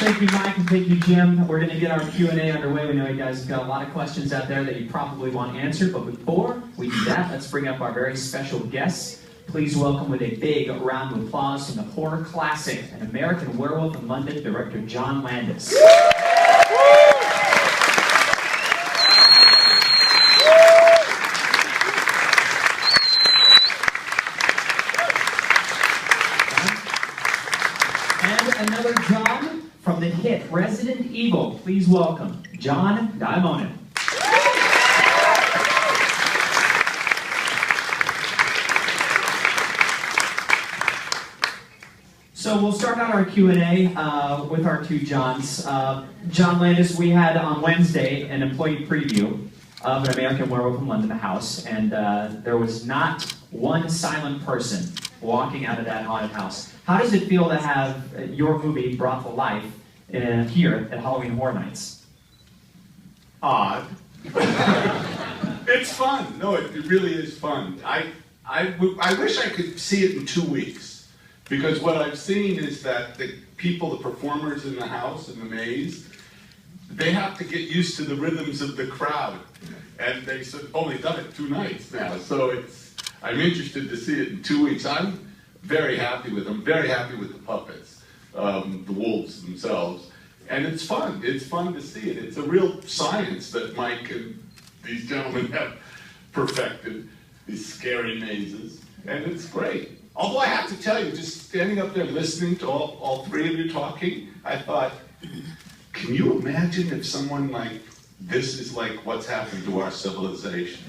Thank you, Mike, and thank you, Jim. We're going to get our Q&A underway. We know you guys have got a lot of questions out there that you probably want answered, but before we do that, let's bring up our very special guests. Please welcome with a big round of applause from the horror classic, An American Werewolf in London, director John Landis. And another John from the hit Resident Evil. Please welcome John Diamonon. So we'll start out our Q&A with our two Johns. John Landis, we had on Wednesday an employee preview of An American Werewolf in London, the house, and there was not one silent person walking out of that haunted house. How does it feel to have your movie brought to life here at Halloween Horror Nights? Odd. It's fun. No, it really is fun. I wish I could see it in 2 weeks, because what I've seen is that the people, the performers in the house, in the maze, they have to get used to the rhythms of the crowd. And they've only done it 2 nights now, so I'm interested to see it in 2 weeks. I'm very happy with them, very happy with the puppets, the wolves themselves. And it's fun. It's fun to see it. It's a real science that Mike and these gentlemen have perfected, these scary mazes. And it's great. Although I have to tell you, just standing up there listening to all three of you talking, I thought, can you imagine if someone like this is like what's happened to our civilization?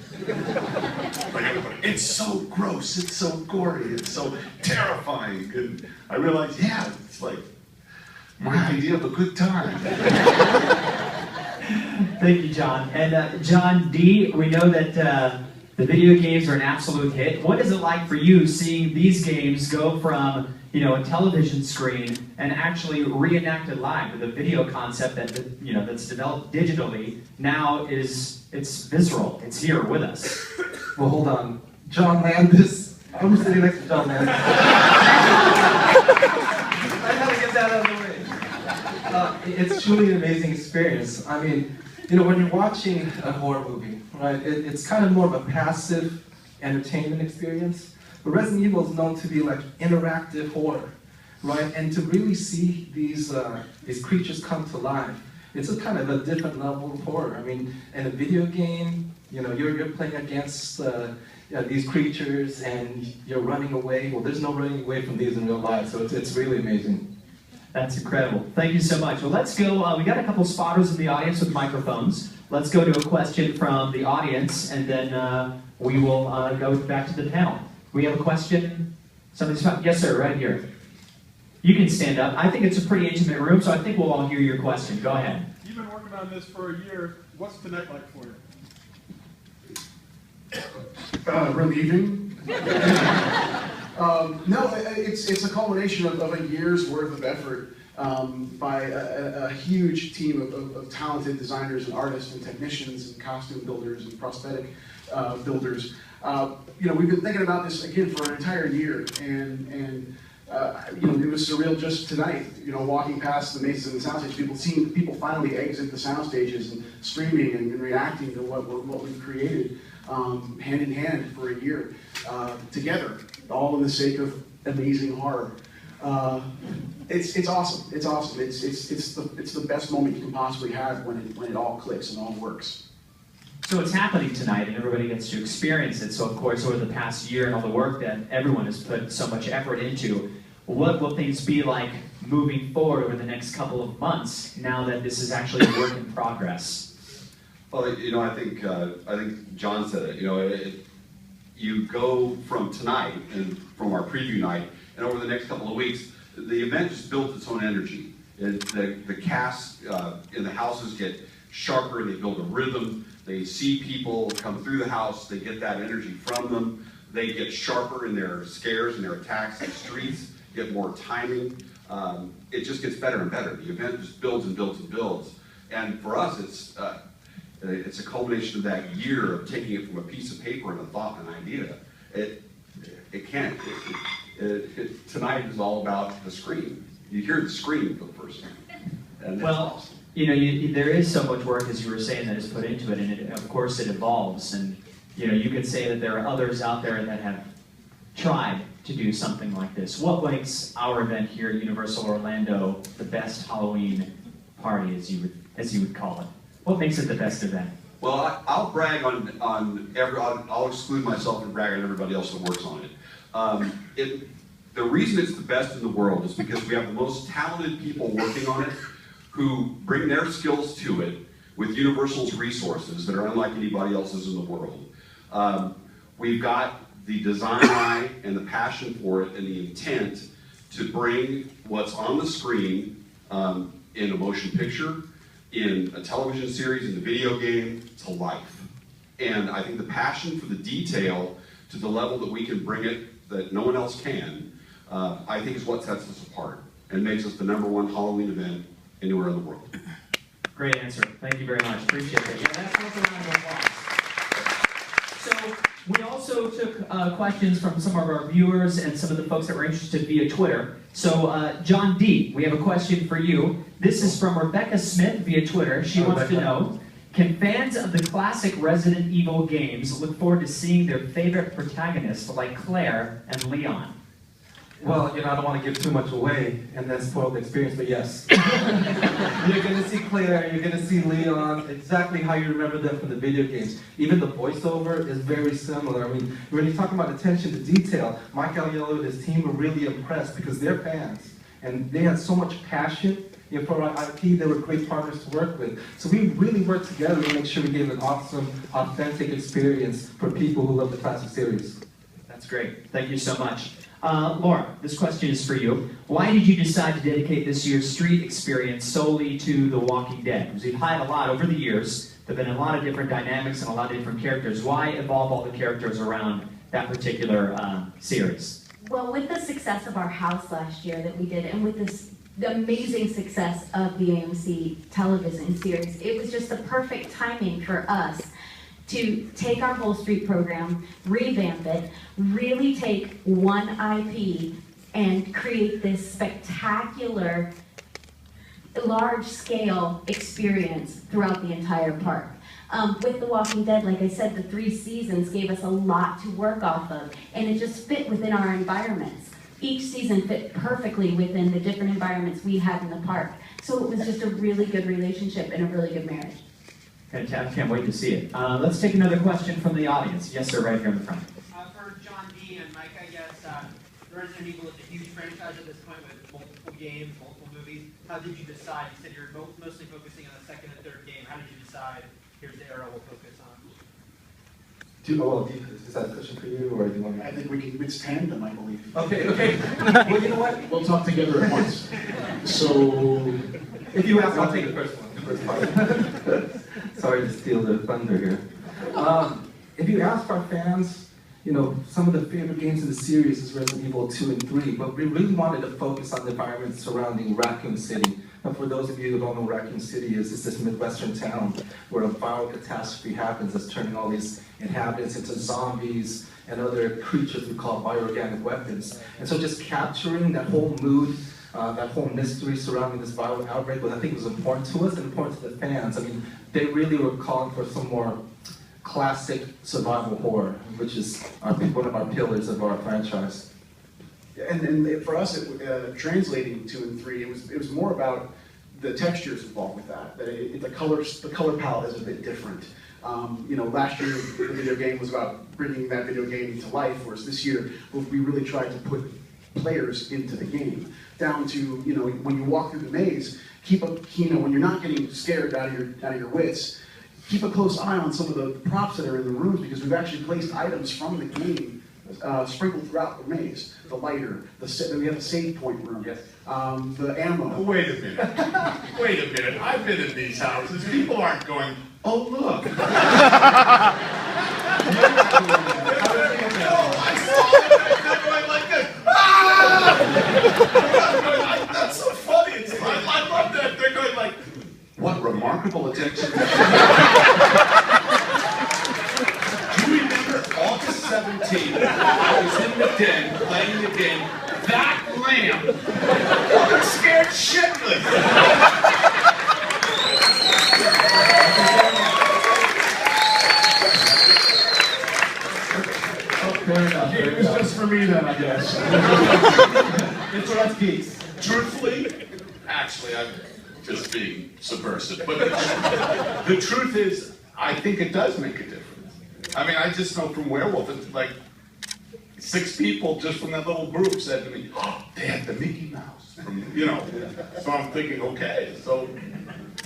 Like everybody, it's so gross, it's so gory, it's so terrifying. And I realized, yeah, it's like my idea of a good time. Thank you, John. And John D., we know that the video games are an absolute hit. What is it like for you seeing these games go from, a television screen and actually reenacted live with a video concept that, that's developed digitally, now it's visceral, it's here with us? Well, hold on. John Landis. I'm sitting next to John Landis. I gotta get that out of the way. It's truly an amazing experience. I mean, when you're watching a horror movie, right, it's kind of more of a passive entertainment experience. But Resident Evil is known to be like interactive horror, right? And to really see these creatures come to life, it's a kind of a different level of horror. I mean, in a video game, you're playing against these creatures and you're running away. Well, there's no running away from these in real life, so it's really amazing. That's incredible. Thank you so much. Well, let's go. We got a couple spotters in the audience with microphones. Let's go to a question from the audience, and then we will go back to the panel. We have a question? Yes, sir, right here. You can stand up. I think it's a pretty intimate room, so I think we'll all hear your question. Go ahead. You've been working on this for a year. What's tonight like for you? Relieving. No, it's a culmination of a year's worth of effort by a huge team of talented designers and artists and technicians and costume builders and prosthetic builders. We've been thinking about this again for an entire year, and it was surreal just tonight. Walking past the mazes and the soundstage, seeing people finally exit the sound stages and screaming and reacting to what we've created, hand in hand for a year together, all in the sake of amazing horror. It's awesome. It's awesome. It's the best moment you can possibly have when it all clicks and all works. So it's happening tonight, and everybody gets to experience it. So, of course, over the past year and all the work that everyone has put so much effort into, what will things be like moving forward over the next couple of months now that this is actually a work in progress? Well, I think John said it. You go from tonight and from our preview night, and over the next couple of weeks, the event just built its own energy. The cast in the houses get sharper. They build a rhythm. They see people come through the house. They get that energy from them. They get sharper in their scares and their attacks. The streets get more timing. It just gets better and better. The event just builds and builds and builds. And for us, it's a culmination of that year of taking it from a piece of paper and a thought and an idea. Tonight is all about the scream. You hear the scream for the first time. And it's Well, awesome. there is so much work, as you were saying, that is put into it, and of course it evolves. And you could say that there are others out there that have tried to do something like this. What makes our event here at Universal Orlando the best Halloween party, as you would call it? What makes it the best event? Well, I'll brag I'll exclude myself and brag on everybody else that works on it. The reason it's the best in the world is because we have the most talented people working on it who bring their skills to it with Universal's resources that are unlike anybody else's in the world. We've got the design eye and the passion for it and the intent to bring what's on the screen in a motion picture, in a television series, in a video game, to life. And I think the passion for the detail to the level that we can bring it that no one else can, I think is what sets us apart and makes us the #1 Halloween event anywhere in the world. Great answer. Thank you very much. Appreciate it. Yeah, that's worth a round of applause. So we also took questions from some of our viewers and some of the folks that were interested via Twitter. So John D., we have a question for you. This is from Rebecca Smith via Twitter. She wants to know, can fans of the classic Resident Evil games look forward to seeing their favorite protagonists like Claire and Leon? Well, I don't want to give too much away and then spoil the experience, but yes. You're going to see Claire, you're going to see Leon, exactly how you remember them from the video games. Even the voiceover is very similar. I mean, when you're talking about attention to detail, Mike Aiello and his team were really impressed because they're fans. And they had so much passion for our IP. They were great partners to work with. So we really worked together to make sure we gave an awesome, authentic experience for people who love the classic series. That's great. Thank you so much. Laura, this question is for you. Why did you decide to dedicate this year's street experience solely to The Walking Dead? Because we've had a lot over the years. There have been a lot of different dynamics and a lot of different characters. Why evolve all the characters around that particular series? Well, with the success of our house last year that we did, and with the amazing success of the AMC television series, it was just the perfect timing for us to take our whole street program, revamp it, really take one IP and create this spectacular, large-scale experience throughout the entire park. With The Walking Dead, like I said, the 3 seasons gave us a lot to work off of, and it just fit within our environments. Each season fit perfectly within the different environments we had in the park. So it was just a really good relationship and a really good marriage. Fantastic. Can't wait to see it. Let's take another question from the audience. Yes, sir, right here in the front. For John D. and Mike, I guess, Resident Evil is a huge franchise at this point with multiple games, multiple movies. How did you decide? You said you're mostly focusing on the second and third game. How did you decide, here's the era we'll focus on? Is that a question for you, or do you want me? I think it's tandem, I believe. Okay. Well, you know what? We'll talk together at once. So, If you ask, I'll take the first one. First part. Sorry to steal the thunder here. If you ask our fans, some of the favorite games in the series is Resident Evil 2 and 3, but we really wanted to focus on the environment surrounding Raccoon City. And for those of you who don't know what Raccoon City is, it's this Midwestern town where a viral catastrophe happens that's turning all these inhabitants into zombies and other creatures we call bioorganic weapons. And so just capturing that whole mood, that whole mystery surrounding this viral outbreak, I think was important to us and important to the fans. I mean, they really were calling for some more classic survival horror, which is one of our pillars of our franchise. and for us, translating 2 and 3, it was more about the textures involved with that. The color palette is a bit different. Last year the video game was about bringing that video game to life, whereas this year we really tried to put players into the game, down to when you walk through the maze, when you're not getting scared out of your wits, keep a close eye on some of the props that are in the rooms, because we've actually placed items from the game sprinkled throughout the maze. The lighter, we have a save point room, Yes. The ammo. Wait a minute. I've been in these houses. People aren't going, oh, look. No, I saw them and they're going like this. Ah! That's so funny. I love that. They're going like, what remarkable attention. Do you remember August 17th? I was in the den playing the game. That lamp. I'm scared shitless. It's for us geeks. Truthfully, actually, I'm just being subversive. But the truth is, I think it does make a difference. I mean, I just know from Werewolf, it's like 6 people just from that little group said to me, oh, they had the Mickey Mouse. From, you know, so I'm thinking, okay, so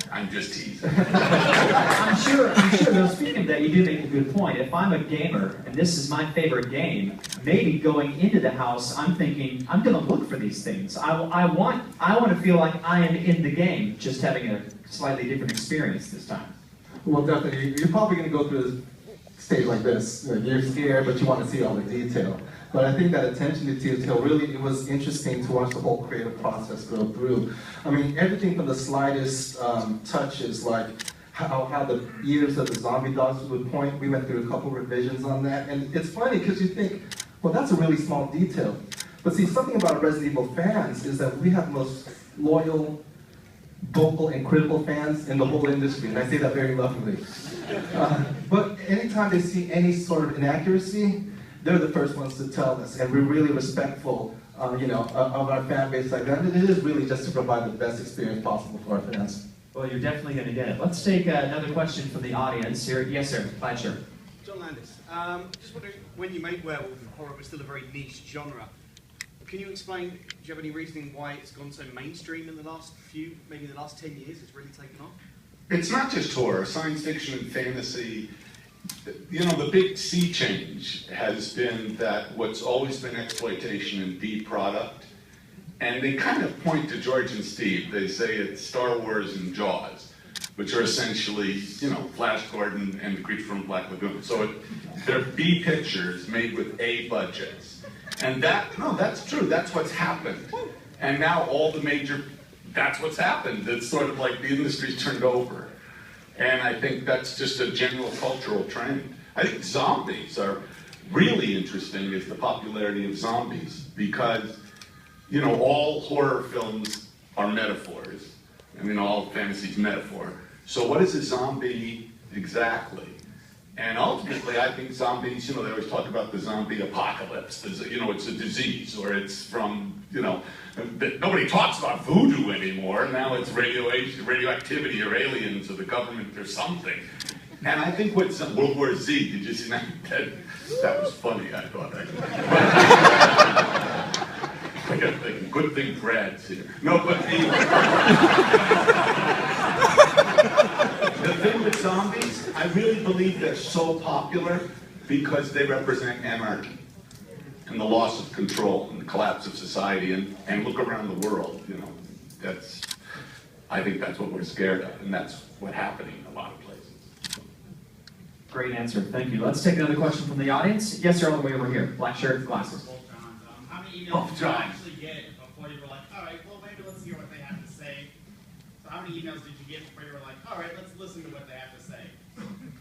I'm just teasing. I'm sure, though, speaking of that, you do make a good point. If I'm a gamer, and this is my favorite game, maybe going into the house, I'm thinking, I'm going to look for these things. I want to feel like I am in the game, just having a slightly different experience this time. Well, definitely. You're probably going to go through a stage like this. You're scared, but you want to see all the detail. But I think that attention to detail, really, it was interesting to watch the whole creative process go through. I mean, everything from the slightest touches, like how the ears of the zombie dogs would point. We went through a couple revisions on that. And it's funny because you think, well, that's a really small detail. But see, something about Resident Evil fans is that we have the most loyal, vocal, and critical fans in the whole industry. And I say that very lovingly. But anytime they see any sort of inaccuracy, they're the first ones to tell us, and we're really respectful, of our fan base like that. It is really just to provide the best experience possible for our fans. Well, you're definitely going to get it. Let's take another question from the audience here. Yes, sir. Fine, sure. John Landis, just wondering, when you made werewolf, horror was still a very niche genre. Can you explain, do you have any reasoning why it's gone so mainstream in the last maybe in the last 10 years, it's really taken off? It's not just horror, science fiction and fantasy. You know, the big sea change has been that what's always been exploitation and B product, and they kind of point to George and Steve. They say it's Star Wars and Jaws, which are essentially, you know, Flash Gordon and the Creature from the Black Lagoon. So they're B pictures made with A budgets. And that's true, that's what's happened. And now all the major, that's what's happened. It's sort of like the industry's turned over. And I think that's just a general cultural trend. I think zombies are really interesting, is the popularity of zombies, because, you know, all horror films are metaphors. I mean, all fantasy's metaphor. So what is a zombie exactly? And ultimately, I think zombies, you know, they always talk about the zombie apocalypse. You know, it's a disease, or it's from, you know, nobody talks about voodoo anymore. Now it's radioactivity or aliens or the government or something. And I think what's World War Z, did you see that? That was funny, I thought. I got thinking, good thing Brad's here. No, but the thing with zombies, I really believe they're so popular because they represent anarchy and the loss of control and the collapse of society, and look around the world, you know, I think that's what we're scared of, and that's what's happening in a lot of places. Great answer. Thank you. Let's take another question from the audience. Yes, sir, all the way over here. Black shirt, glasses. How many emails did you actually get before you were like, all right, well, maybe let's hear what they have to say? So how many emails did you get before you were like, all right, let's listen to what they have to say?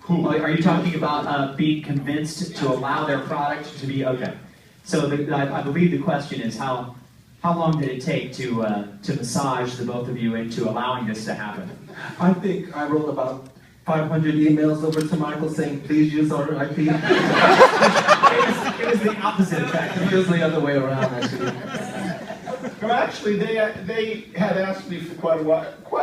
Who? Are you talking about being convinced to allow their product to be, okay. So I believe the question is how long did it take to massage the both of you into allowing this to happen? I think I wrote about 500 emails over to Michael saying, please use our IP. It was the opposite effect. It was the other way around, actually. Well, actually, they had asked me for quite a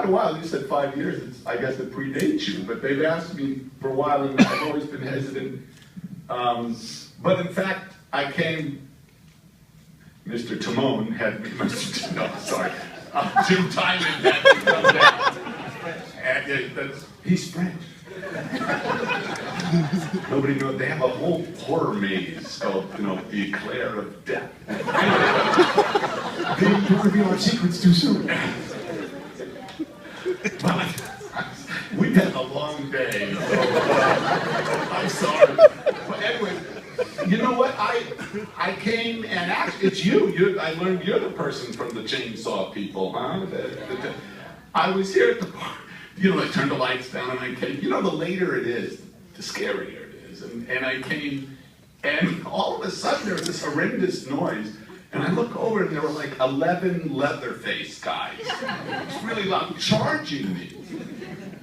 while. You said 5 years. I guess it predates you, but they've asked me for a while, and I've always been hesitant. But in fact, I came. Mr. Timon had me. No, sorry. Jim Timon had me come down. And he's French. Nobody knows. They have a whole horror maze called, you know, the Eclair of Death. Don't reveal our secrets too soon. Well, we've had a long day, so I'm sorry. But anyway, you know what? I came and actually, it's you. I learned you're the person from the chainsaw people, huh? I was here at the bar. You know, I turned the lights down and I came. You know, the later it is, the scarier it is. And I came, and all of a sudden there was this horrendous noise. And I look over and there were like 11 Leatherface guys. It's really loud, charging me.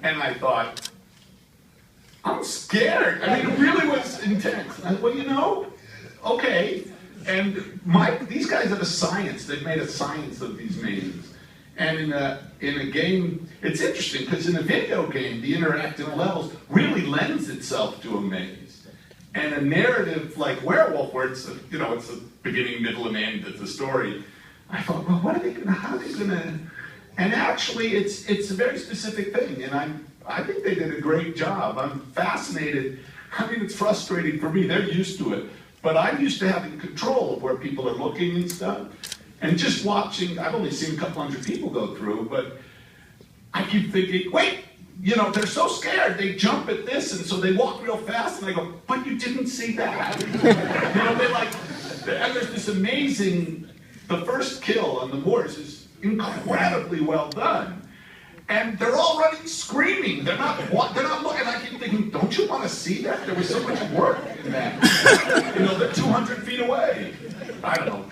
And I thought, I'm scared. I mean, it really was intense. Well, you know, okay. And these guys have a science. They've made a science of these mazes. And in a game, it's interesting because in a video game, the interactive levels really lends itself to a maze. And a narrative like Werewolf, where it's a beginning, middle, and end of the story, I thought, well, how are they gonna? And actually, it's a very specific thing, and I think they did a great job. I'm fascinated. I mean, it's frustrating for me. They're used to it, but I'm used to having control of where people are looking and stuff. And just watching, I've only seen a couple hundred people go through, but I keep thinking, wait, they're so scared, they jump at this, and so they walk real fast, and I go, but you didn't see that. And there's this amazing, the first kill on the moors is incredibly well done. And they're all running screaming. They're not looking. I keep thinking, don't you want to see that? There was so much work in that. They're 200 feet away. I don't know.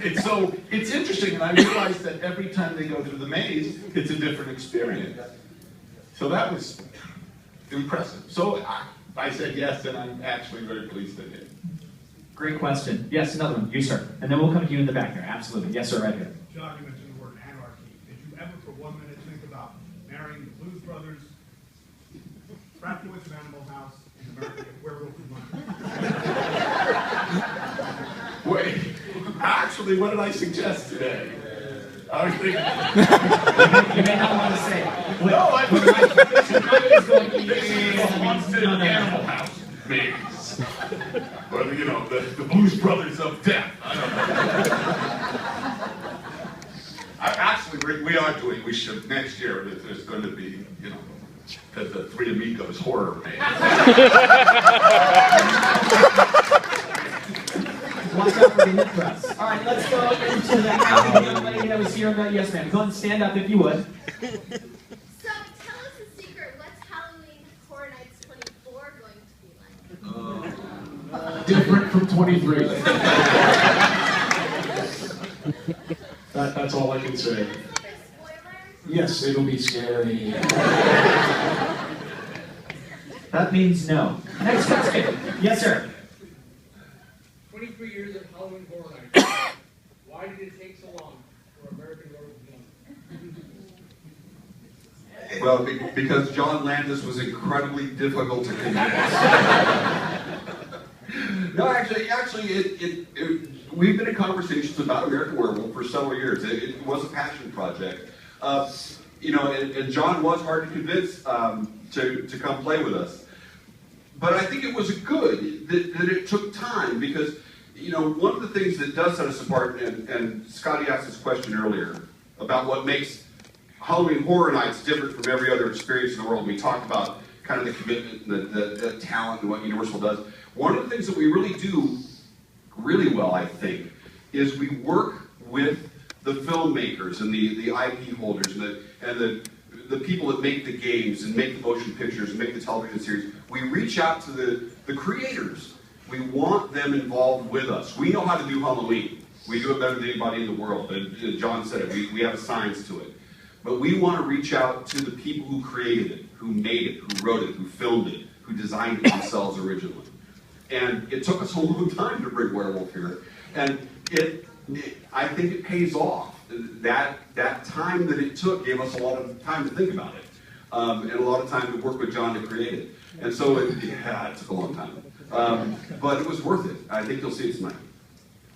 It's interesting, and I realized that every time they go through the maze, it's a different experience. So that was impressive. So I said yes, and I'm actually very pleased I did. Great question. Yes, another one. You, sir. And then we'll come to you in the back there. Absolutely. Yes, sir, right here. John, you mentioned the word anarchy. Did you ever for 1 minute think about marrying the Blues Brothers, Frat Boys of Animal House, and American Werewolf in London? Wait, actually, what did I suggest today? I was thinking... You may not want to say it. No, I constant Animal House maze. Or, the Blues Brothers of Death. I don't know. We are doing, next year, there's going to be, the Three Amigos horror maze. Watch out for the hip press. All right, let's go into the house of the young lady that was here. Yes, ma'am. Go and stand up if you would. So, tell us a secret. What's Halloween Horror Nights 24 going to be like? Different from 23. That's all I can say. Spoilers? Yes, it'll be scary. That means no. Next question. Yes, sir. 23 years of Halloween Horror Nights. Why did it take so long for American Werewolf to be Well, because John Landis was incredibly difficult to convince. No, actually, we've been in conversations about American Werewolf for several years. It was a passion project. And John was hard to convince to come play with us. But I think it was good that it took time because, one of the things that does set us apart, and Scotty asked this question earlier, about what makes Halloween Horror Nights different from every other experience in the world. We talked about kind of the commitment, the talent, and what Universal does. One of the things that we really do really well, I think, is we work with the filmmakers and the IP holders and the people that make the games and make the motion pictures and make the television series. We reach out to the creators. We want them involved with us. We know how to do Halloween. We do it better than anybody in the world. And John said it. We have a science to it. But we want to reach out to the people who created it, who made it, who wrote it, who filmed it, who designed it themselves originally. And it took us a long time to bring Werewolf here. And I think it pays off. That time that it took gave us a lot of time to think about it. And a lot of time to work with John to create it. And so it took a long time. But it was worth it. I think you'll see it tonight.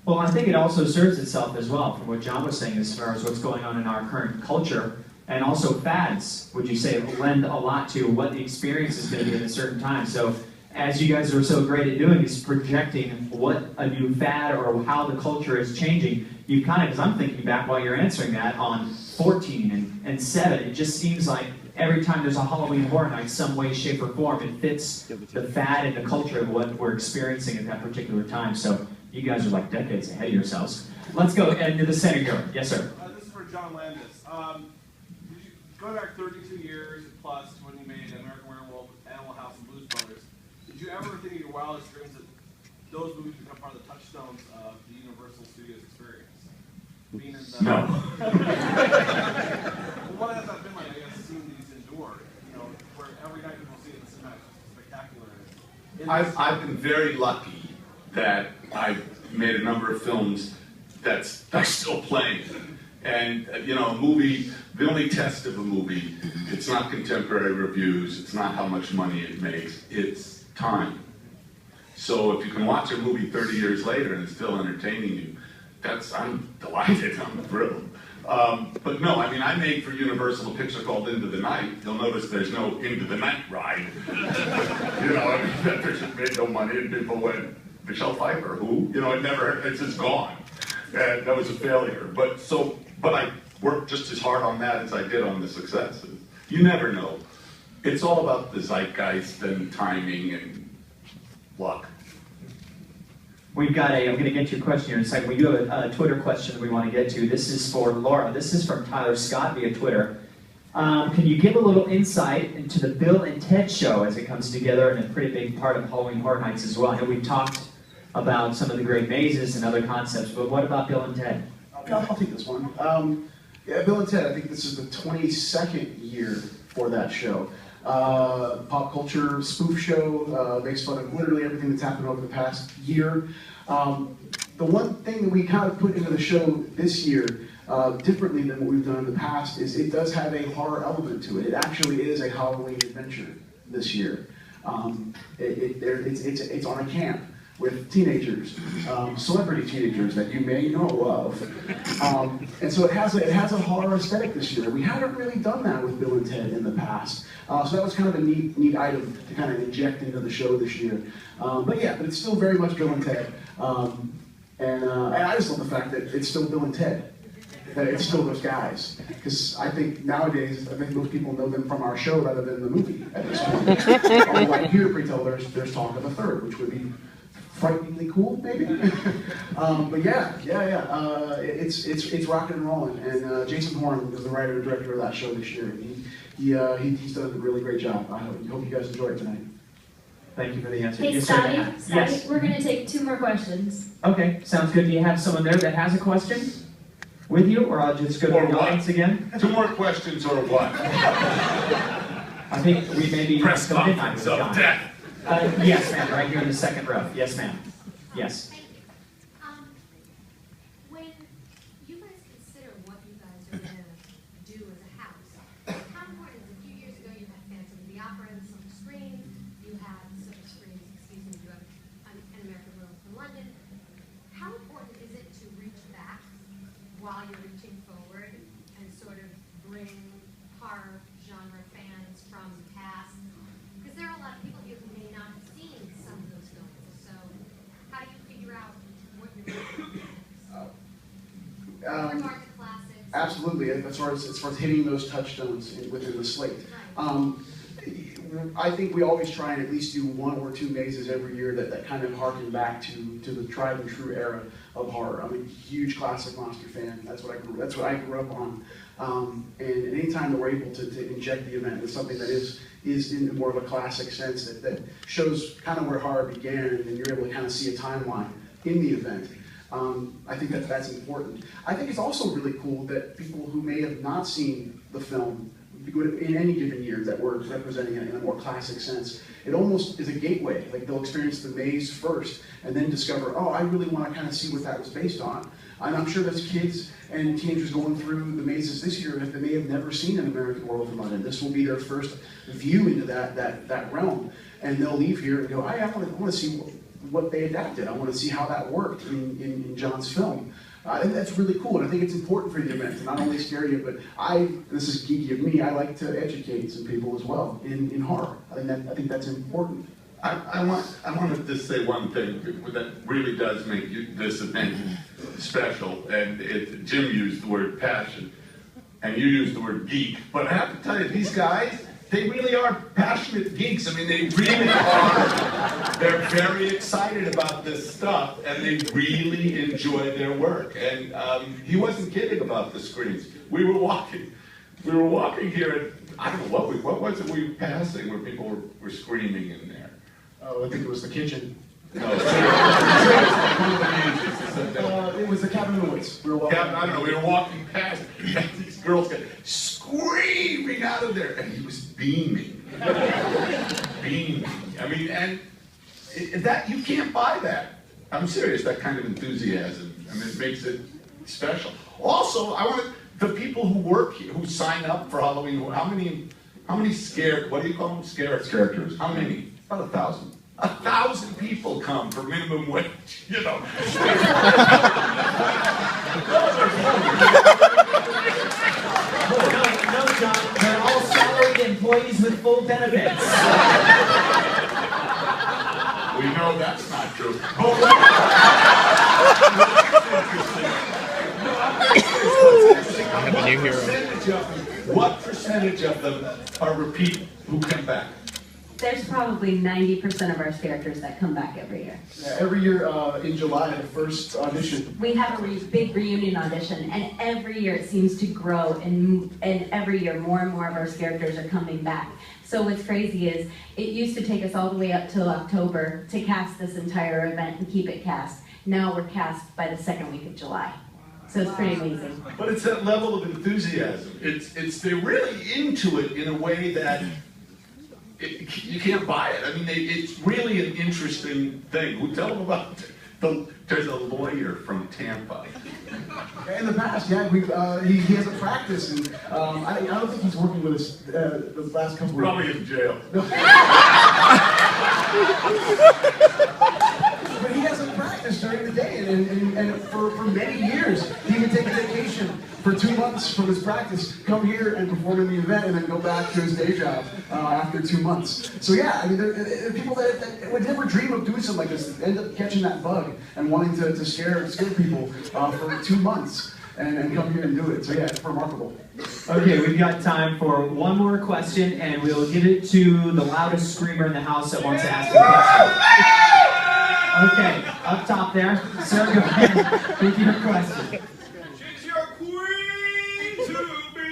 Well, I think it also serves itself as well, from what John was saying as far as what's going on in our current culture, and also fads, would you say, lend a lot to what the experience is going to be at a certain time. So, as you guys are so great at doing, is projecting what a new fad or how the culture is changing. You kind of, because I'm thinking back while you're answering that, on 14 and 7, it just seems like every time there's a Halloween Horror Night, some way, shape, or form, it fits the fad and the culture of what we're experiencing at that particular time. So, you guys are like decades ahead of yourselves. Let's go into the center here. Yes, sir. This is for John Landis. Going back 32 years plus to when you made American Werewolf, Animal House, and Blues Brothers, did you ever think in your wildest dreams that those movies become part of the touchstones of the Universal Studios experience? Being in the... No. Well, what has that been like, I guess, seeing these endure? Where every night people see it, it's spectacular. I've been very lucky that I've made a number of films that's still playing. And a movie, the only test of a movie, it's not contemporary reviews, it's not how much money it makes, it's time. So if you can watch a movie 30 years later and it's still entertaining you, I'm delighted, I'm thrilled. But no, I mean, I made for Universal a picture called Into the Night. You'll notice there's no Into the Night ride. That picture made no money, and people went, Michelle Pfeiffer, who? It's just gone. And that was a failure. But I worked just as hard on that as I did on the successes. You never know. It's all about the zeitgeist and timing and luck. I'm going to get to your question here in a second. We do have a Twitter question we want to get to. This is for Laura. This is from Tyler Scott via Twitter. Can you give a little insight into the Bill and Ted show as it comes together and a pretty big part of Halloween Horror Nights as well? I know we've talked about some of the great mazes and other concepts, but what about Bill and Ted? I'll take this one. Bill and Ted, I think this is the 22nd year for that show. Pop culture spoof show, makes fun of literally everything that's happened over the past year. The one thing that we kind of put into the show this year, differently than what we've done in the past, is it does have a horror element to it. It actually is a Halloween adventure this year. It's on a camp with teenagers, celebrity teenagers that you may know of. And so it has a horror aesthetic this year. We haven't really done that with Bill and Ted in the past. So that was kind of a neat item to kind of inject into the show this year. But it's still very much Bill and Ted. And I just love the fact that it's still Bill and Ted. That it's still those guys. Because I think nowadays, most people know them from our show rather than the movie at this point. Although I hear pre-tell there's talk of a third, which would be frighteningly cool, maybe. But it's rocking and rolling. And Jason Horn was the writer and director of that show this year. He's done a really great job. I hope you guys enjoy it tonight. Thank you for the answer. Hey, Yes, Scotty, sir. Yes. we're going to take 2 more questions. Okay, sounds good. Do you have someone there that has a question with you, or I'll just go to the audience again? 2 more questions or what? I think we maybe Press go midnight conference with of John. death. Yes, ma'am, right here in the second row. Yes, ma'am. Yes. Thank you. When you guys consider what you guys are going to do as a house, how important is it? A few years ago, you had Phantom of the Opera and Silver Screen. You have Silver Screens, you have An American Werewolf in London. How important is it to reach back while you're reaching forward and sort of bring horror genre fans from the past? Because there are a lot of people here who may not have seen some of those films. So how do you figure out what you're doing next? With regard to classics. Absolutely, as far as hitting those touchstones within the slate. I think we always try and at least do 1 or 2 mazes every year that kind of harken back to the tried and true era of horror. I'm a huge classic monster fan. That's what I grew up on. And anytime that we're able to inject the event with something that is in more of a classic sense that shows kind of where horror began, and you're able to kind of see a timeline in the event. I think that's important. I think it's also really cool that people who may have not seen the film in any given year that we're representing it in a more classic sense, it almost is a gateway. Like they'll experience the maze first and then discover, oh, I really want to kind of see what that was based on. And I'm sure there's kids and teenagers going through the mazes this year that may have never seen An American Werewolf in London. This will be their first view into that realm. And they'll leave here and go, I want to see what they adapted. I want to see how that worked in John's film. And that's really cool, and I think it's important for the event to not only scare you, but this is geeky of me, I like to educate some people as well in horror. I think that's important. I want to just say one thing that really does make this event special, and Jim used the word passion, and you used the word geek, but I have to tell you, these guys, they really are passionate geeks. I mean, they really are. They're very excited about this stuff, and they really enjoy their work. And he wasn't kidding about the screens. We were walking here, and I don't know what was it we were passing where people were screaming in there. Oh, I think it was the kitchen. No, it was the cabin in the woods. I don't know. We were walking past, and these girls got screaming out of there, and he was beaming. Beaming. I mean, and that you can't buy that. I'm serious, that kind of enthusiasm. I mean, it makes it special. Also, I want the people who work here, who sign up for Halloween, how many scared, what do you call them? Characters. How many? About 1,000. 1,000 people come for minimum wage, you know. No, John, they're all salaried employees with full benefits. We know that's not true. Have a new hero. What percentage of them are repeat who come back? There's probably 90% of our characters that come back every year. Yeah, every year in July, the first audition. We have a big reunion audition, and every year it seems to grow, and every year more and more of our characters are coming back. So what's crazy is, it used to take us all the way up till October to cast this entire event and keep it cast. Now we're cast by the second week of July. So it's pretty amazing. But it's that level of enthusiasm. They're really into it in a way that you can't buy it. I mean, it's really an interesting thing. We'll tell them about it. There's a lawyer from Tampa. In the past, yeah, he has a practice, and I don't think he's working with us the last couple of Probably weeks. in jail. But he has a practice during the day, and for many years, he would take a vacation for 2 months from his practice, come here and perform in the event, and then go back to his day job after 2 months. So yeah, I mean, there are people that would never dream of doing something like this, end up catching that bug and wanting to scare people for 2 months and come here and do it. So yeah, it's remarkable. Okay, we've got time for one more question, and we'll give it to the loudest screamer in the house that wants to ask a question. Okay, up top there. Sir, go ahead with your question. She's your queen to be.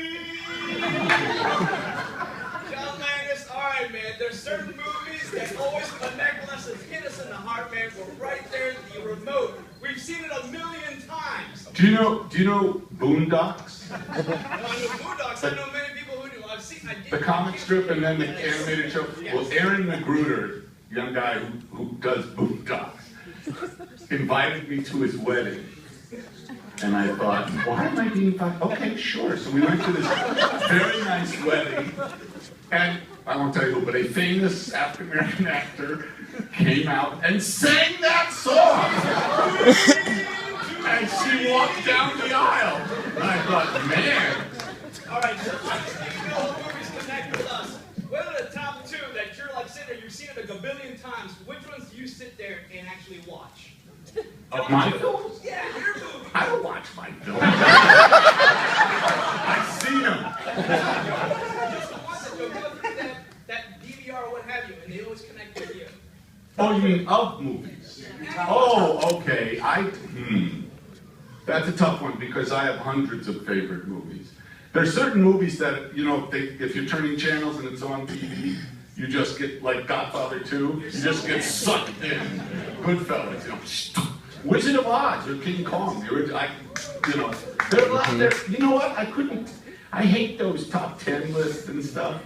John Landis, alright man, there's certain movies that always connect with us and hit us in the heart, man. We're right there at the remote. We've seen it 1,000,000 times. Do you know Boondocks? I know Boondocks, I know many people who do. I've seen The comic strip and then the animated show. Well, Aaron Magruder, young guy who does Boondocks, invited me to his wedding. And I thought, why am I being invited? Okay, sure. So we went to this very nice wedding. And I won't tell you who, but a famous African American actor came out and sang that song. And she walked down the aisle. And I thought, man. Alright, so speaking of all movies connect with us, what are the top 2 that you're like sitting there, you've seen it a gabillion times, which ones do you sit there and actually watch? My films? Yeah, your movie. I don't watch my films. I see them. Just the ones that go through that DVR or what have you, and they always connect with you. Oh, you mean of movies? Oh, okay. That's a tough one because I have hundreds of favorite movies. There's certain movies that, you know, if you're turning channels and it's on TV, you just get, like Godfather 2, you just get sucked in. Goodfellas, you know. Wizard of Oz or King Kong. There are a lot there. You know what? I hate those top 10 lists and stuff.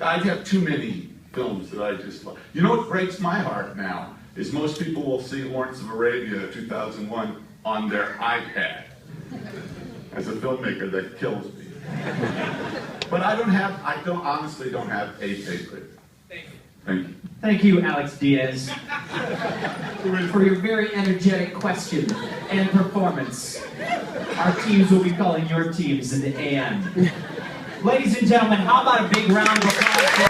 I have too many films that I just love. You know what breaks my heart now is most people will see Lawrence of Arabia 2001 on their iPad. As a filmmaker, that kills me. But I honestly don't have a favorite. Thank you. Thank you. Thank you, Alex Diaz, for your very energetic question and performance. Our teams will be calling your teams in the AM. Ladies and gentlemen, how about a big round of applause for